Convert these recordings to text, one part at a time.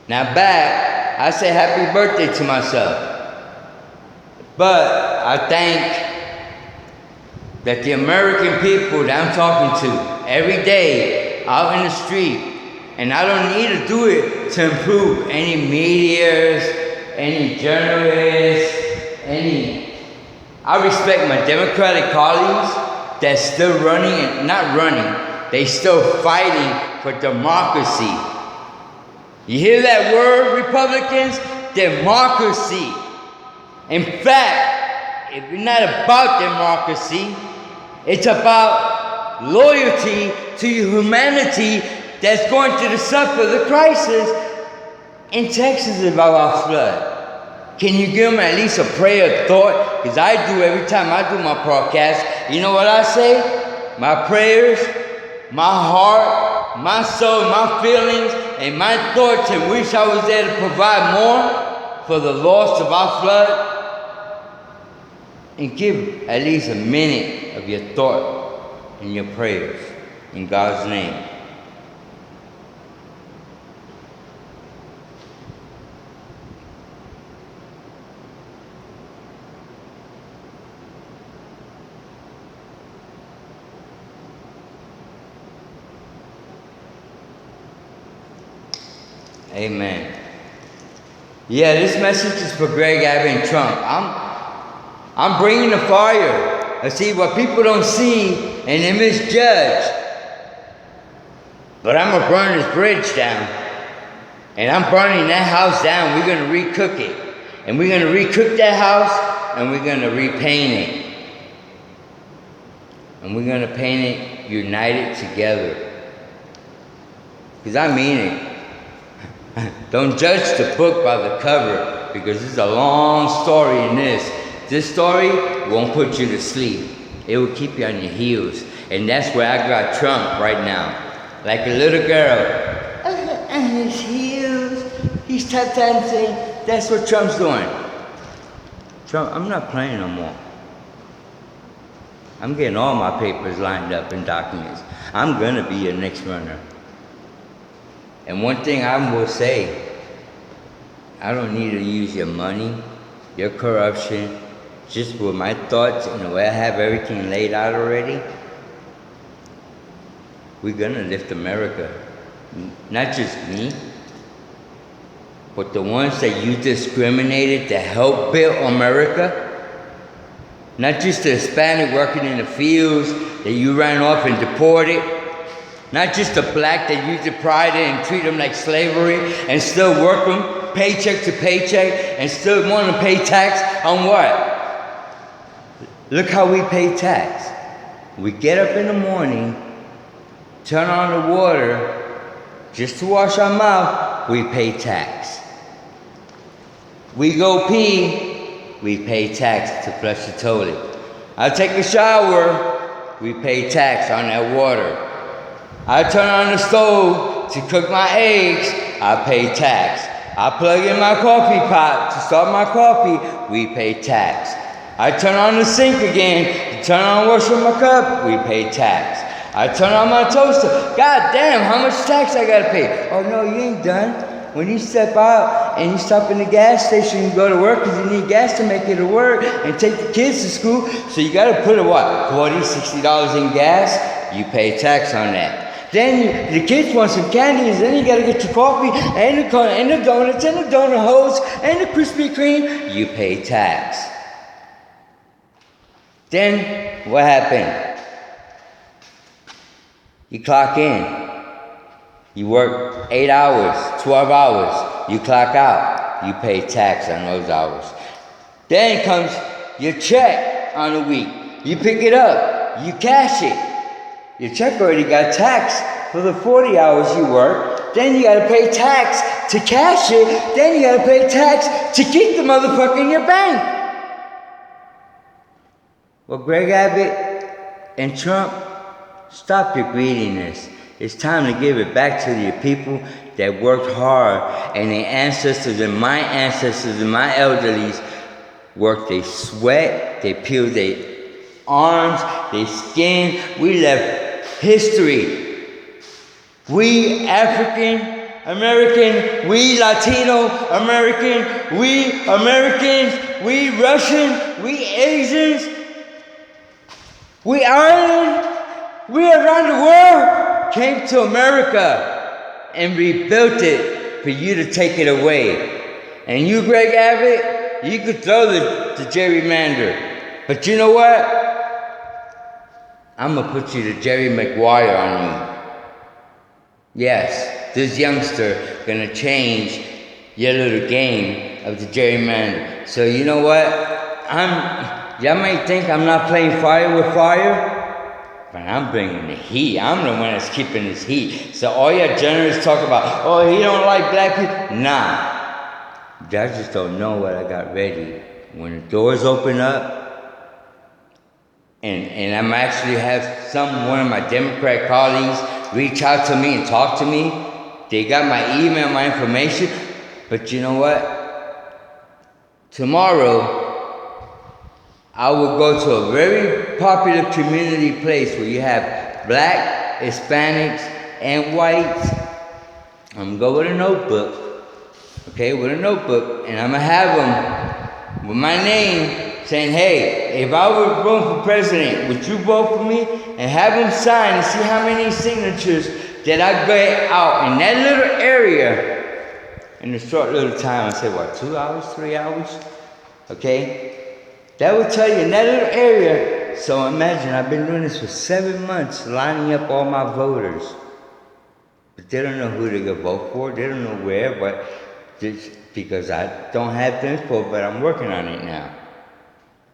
Now back, I say happy birthday to myself. But I think that the American people that I'm talking to every day out in the street, and I don't need to do it to improve any medias, any journalists, I respect my Democratic colleagues that's still running, and not running, they still fighting for democracy. You hear that word, Republicans? Democracy. In fact, if it's not about democracy, it's about loyalty to humanity that's going to suffer the crisis in Texas about our flood. Can you give them at least a prayer of thought? Because I do every time I do my podcast. You know what I say? My prayers, my heart, my soul, my feelings, and my thoughts, and wish I was there to provide more for the loss of our flood. And give at least a minute of your thought and your prayers in God's name. Amen. Yeah, this message is for Greg Abbott and Trump. I'm bringing the fire. I see what people don't see and they misjudge. But I'm going to burn this bridge down. And I'm burning that house down. We're going to recook it. And we're going to recook that house and we're going to repaint it. And we're going to paint it united together. Because I mean it. Don't judge the book by the cover, because there's a long story in this. This story won't put you to sleep. It will keep you on your heels. And that's where I got Trump right now. Like a little girl. On his heels. He's tap dancing. That's what Trump's doing. Trump, I'm not playing no more. I'm getting all my papers lined up and documents. I'm going to be your next runner. And one thing I will say, I don't need to use your money, your corruption, just with my thoughts and the way I have everything laid out already. We're gonna lift America. Not just me, but the ones that you discriminated to help build America. Not just the Hispanic working in the fields that you ran off and deported. Not just the black that you deprived and treat them like slavery and still work them paycheck to paycheck and still want to pay tax on what? Look how we pay tax. We get up in the morning, turn on the water just to wash our mouth, we pay tax. We go pee, we pay tax to flush the toilet. I take a shower, we pay tax on that water. I turn on the stove to cook my eggs, I pay tax. I plug in my coffee pot to start my coffee, we pay tax. I turn on the sink again to turn on wash my cup, we pay tax. I turn on my toaster, god damn, how much tax I gotta pay? Oh no, you ain't done. When you step out and you stop in the gas station and go to work because you need gas to make it to work and take the kids to school, so you gotta put what, $40, $60 in gas, you pay tax on that. Then the kids want some candies, then you gotta get your coffee, and the corn, and the donuts, and the donut holes, and the Krispy Kreme. You pay tax. Then, what happened? You clock in. You work 8 hours, 12 hours. You clock out. You pay tax on those hours. Then comes your check on the week. You pick it up. You cash it. Your check already got taxed for the 40 hours you work. Then you gotta pay tax to cash it. Then you gotta pay tax to keep the motherfucker in your bank. Well, Greg Abbott and Trump, stop your greediness. It's time to give it back to the people that worked hard, and their ancestors and my elderlies worked, they sweat, they peeled their arms, their skin. We left history. We African American, we Latino American, we Americans, we Russian, we Asians, we Ireland, we around the world came to America and rebuilt it for you to take it away. And you, Greg Abbott, you could throw the gerrymander. But you know what? I'm going to put you to Jerry Maguire on you. Yes, this youngster going to change your little game of the gerrymander. So you know what? Y'all may think I'm not playing fire with fire, but I'm bringing the heat. I'm the one that's keeping this heat. So all your generals talk about, oh, he don't like black people. Nah, y'all just don't know what I got ready. When the doors open up, and I'm actually have one of my Democrat colleagues reach out to me and talk to me. They got my email, my information. But you know what? Tomorrow, I will go to a very popular community place where you have black, Hispanics, and whites. I'm gonna go with a notebook, okay, with a notebook, and I'm gonna have them with my name saying, hey, if I were going for president, would you vote for me? And have them sign and see how many signatures that I get out in that little area in a short little time. I say, what, 2 hours, 3 hours? Okay? That will tell you in that little area. So imagine, I've been doing this for 7 months, lining up all my voters. But they don't know who they're going to vote for. They don't know where, but just because I don't have the info, but I'm working on it now.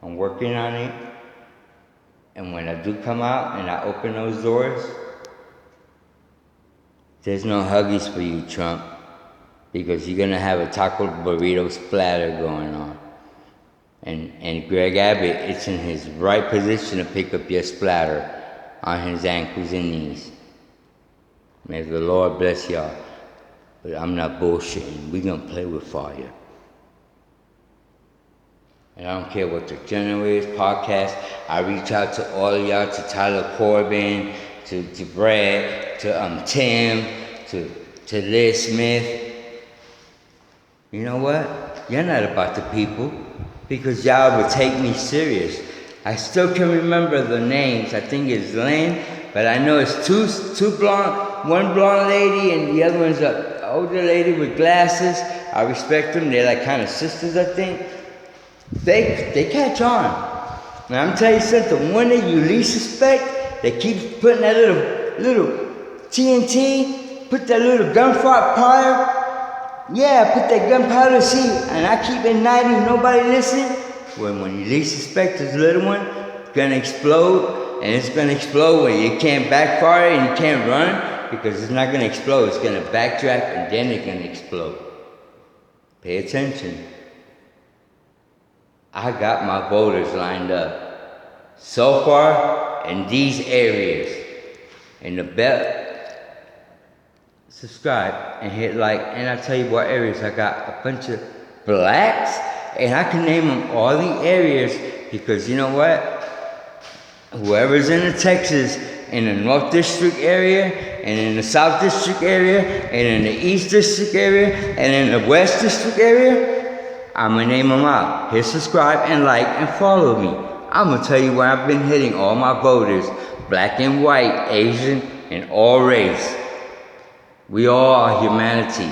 I'm working on it. And when I do come out and I open those doors, there's no huggies for you, Trump, because you're going to have a taco burrito splatter going on. And Greg Abbott, it's in his right position to pick up your splatter on his ankles and knees. May the Lord bless y'all. But I'm not bullshitting. We're going to play with fire. And I don't care what the channel is, podcast. I reach out to all of y'all, to Tyler Corbin, to Brad, to Tim, to Liz Smith. You know what? You're not about the people, because y'all would take me serious. I still can remember the names. I think it's Lynn, but I know it's two blonde, one blonde lady, and the other one's an older lady with glasses. I respect them. They're like kind of sisters, I think. They catch on. Now I'm telling you something, one that you least suspect, they keep putting that little TNT, put that little gunfire. Yeah, put that gunpowder, see, and I keep igniting, nobody listen. When you least suspect this little one, gonna explode, and it's gonna explode when you can't backfire and you can't run, because it's not gonna explode, it's gonna backtrack and then it's gonna explode. Pay attention. I got my voters lined up. So far, in these areas, in the belt, subscribe and hit like, and I'll tell you what areas. I got a bunch of blacks, and I can name them all the areas, because you know what? Whoever's in the Texas, in the North District area, and in the South District area, and in the East District area, and in the West District area, I'm going to name them out. Hit subscribe and like and follow me. I'm going to tell you where I've been hitting all my voters. Black and white, Asian, and all race. We all are humanity.